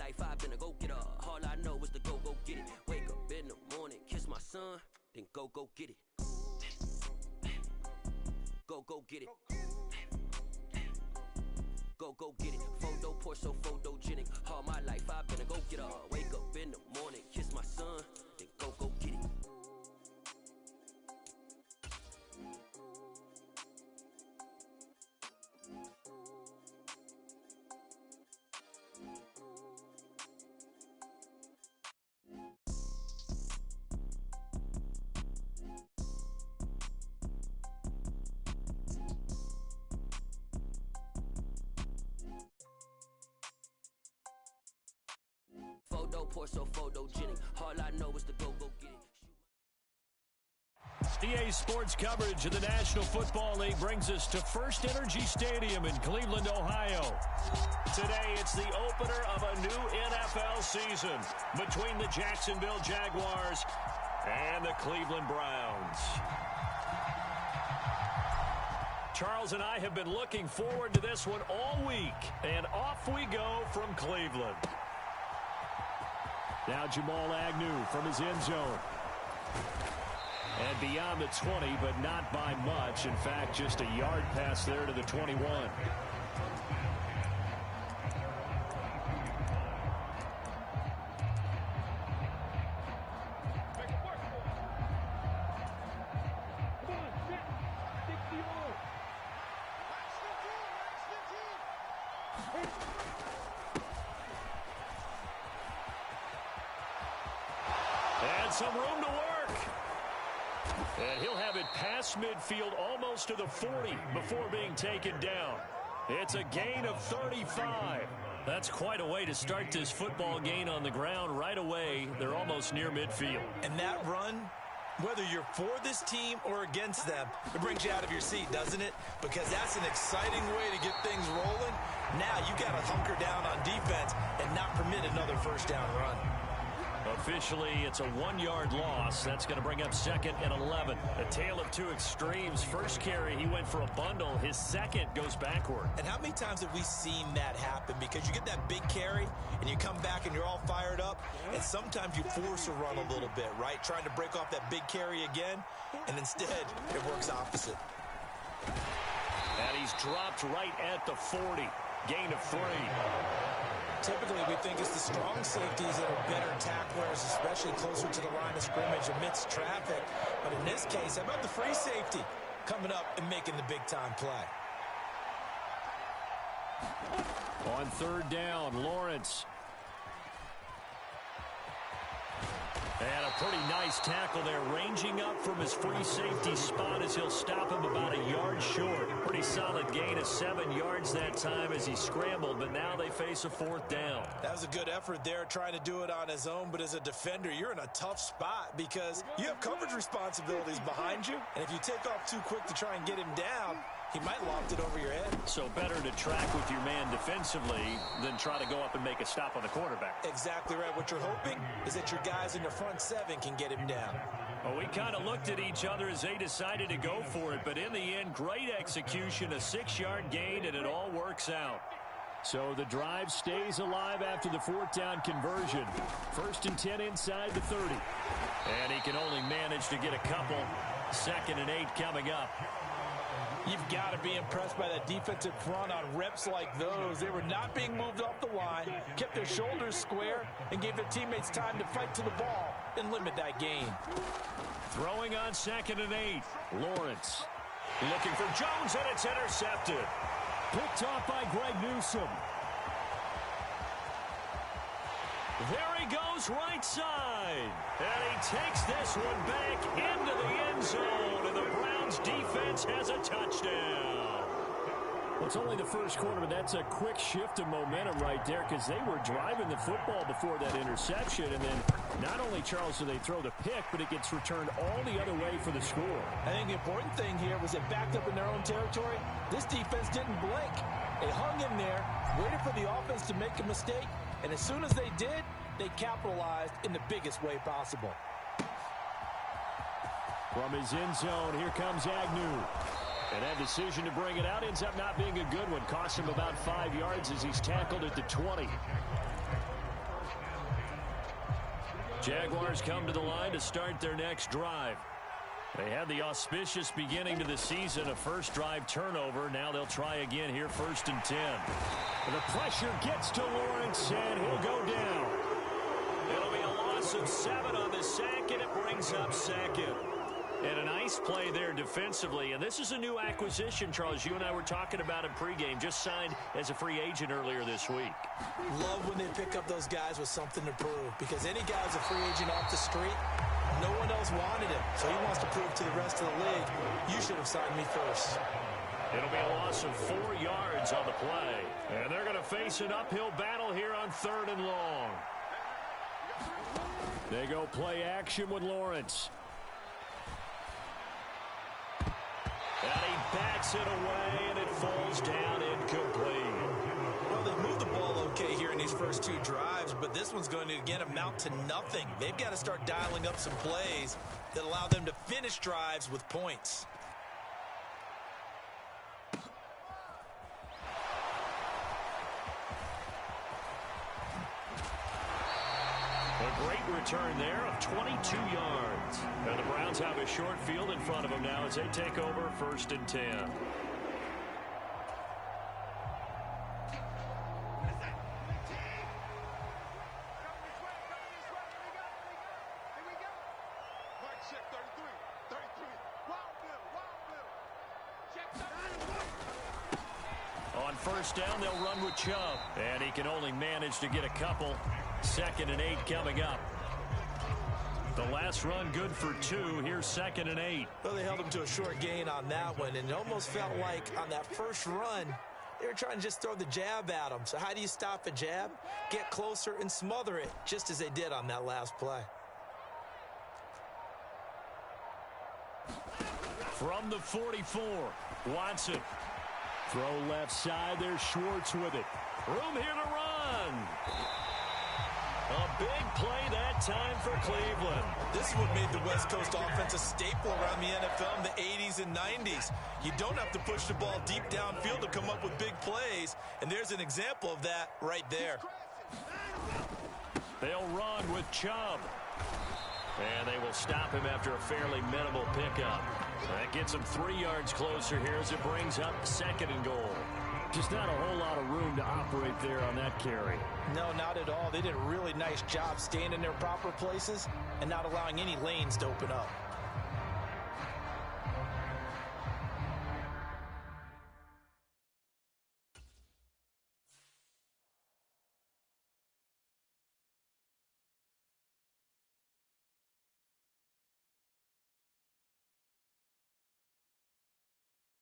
life I've been a go-getter. All I know is to go get it. Wake up in the morning, kiss my son, then go get it. Go get it. Go get it. Photo poor, so photogenic. All my life I've been a go-getter. Wake up in the morning, kiss my son, then go get it. Photo poor, so photogenic. All I know is to go get it. EA Sports coverage of the National Football League brings us to First Energy Stadium in Cleveland, Ohio. Today, it's the opener of a new NFL season between the Jacksonville Jaguars and the Cleveland Browns. Charles and I have been looking forward to this one all week, and off we go from Cleveland. Now Jamal Agnew from his end zone. And beyond the 20, but not by much. In fact, just a yard pass there to the 21. And some room to work. And he'll have it past midfield almost to the 40 before being taken down. It's a gain of 35. That's quite a way to start this football game on the ground right away. They're almost near midfield. And that run, whether you're for this team or against them, it brings you out of your seat, doesn't it? Because that's an exciting way to get things rolling. Now you got to hunker down on defense and not permit another first down run. Officially, it's a 1-yard loss. That's going to bring up second and 11. A tale of two extremes. First carry, he went for a bundle. His second goes backward. And how many times have we seen that happen? Because you get that big carry, and you come back and you're all fired up, and sometimes you force a run a little bit, right? Trying to break off that big carry again, and instead it works opposite. And he's dropped right at the 40. Gain of 3. Typically, we think it's the strong safeties that are better tacklers, especially closer to the line of scrimmage amidst traffic. But in this case, how about the free safety coming up and making the big-time play? On third down, Lawrence. And a pretty nice tackle there, ranging up from his free safety spot as he'll stop him about a yard short. Pretty solid gain of 7 yards that time as he scrambled, but now they face a fourth down. That was a good effort there, trying to do it on his own, but as a defender, you're in a tough spot because you have coverage responsibilities behind you, and if you take off too quick to try and get him down, he might loft it over your head. So better to track with your man defensively than try to go up and make a stop on the quarterback. Exactly right. What you're hoping is that your guys in the front 7 can get him down. Well, we kind of looked at each other as they decided to go for it, but in the end, great execution, a 6-yard gain, and it all works out. So the drive stays alive after the fourth down conversion. First and 10 inside the 30. And he can only manage to get a couple. Second and 8 coming up. You've got to be impressed by that defensive front on reps like those. They were not being moved off the line, kept their shoulders square, and gave their teammates time to fight to the ball and limit that gain. Throwing on second and 8. Lawrence looking for Jones, and it's intercepted. Picked off by Greg Newsome. There he goes right side. And he takes this one back into the end zone. And the Browns defense has a touchdown. Well, it's only the first quarter, but that's a quick shift of momentum right there because they were driving the football before that interception. And then not only, Charles, do they throw the pick, but it gets returned all the other way for the score. I think the important thing here was it backed up in their own territory. This defense didn't blink. They hung in there, waited for the offense to make a mistake, and as soon as they did, they capitalized in the biggest way possible. From his end zone, here comes Agnew. And that decision to bring it out ends up not being a good one. Costs him about 5 yards as he's tackled at the 20. Jaguars come to the line to start their next drive. They had the auspicious beginning to the season, a first drive turnover. Now they'll try again here, 1st and 10. And the pressure gets to Lawrence, and he'll go down. It'll be a loss of 7 on the sack, and it brings up 2nd. And a nice play there defensively. And this is a new acquisition, Charles. You and I were talking about it pregame. Just signed as a free agent earlier this week. Love when they pick up those guys with something to prove. Because any guy who's a free agent off the street, no one else wanted him. So he wants to prove to the rest of the league, you should have signed me first. It'll be a loss of 4 yards on the play. And they're going to face an uphill battle here on 3rd and long. They go play action with Lawrence. And he bats it away, and it falls down incomplete. Well, they moved the ball okay here in these first 2 drives, but this one's going to, again, amount to nothing. They've got to start dialing up some plays that allow them to finish drives with points. A great return there of 22 yards. And the Browns have a short field in front of them now as they take over 1st and 10. On 1st down, they'll run with Chubb. And he can only manage to get a couple. 2nd and 8 coming up. The last run good for 2. Here's 2nd and 8. Well, they held him to a short gain on that one, and it almost felt like on that first run, they were trying to just throw the jab at him. So how do you stop a jab? Get closer and smother it, just as they did on that last play. From the 44, Watson. Throw left side, there's Schwartz with it. Room here to run. A big play that time for Cleveland. This is what made the West Coast offense a staple around the NFL in the 80s and 90s. You don't have to push the ball deep downfield to come up with big plays, and there's an example of that right there. They'll run with Chubb. And they will stop him after a fairly minimal pickup. That gets him 3 yards closer here as it brings up 2nd and goal. Just not a whole lot of room to operate there on that carry. No, not at all. They did a really nice job staying in their proper places and not allowing any lanes to open up.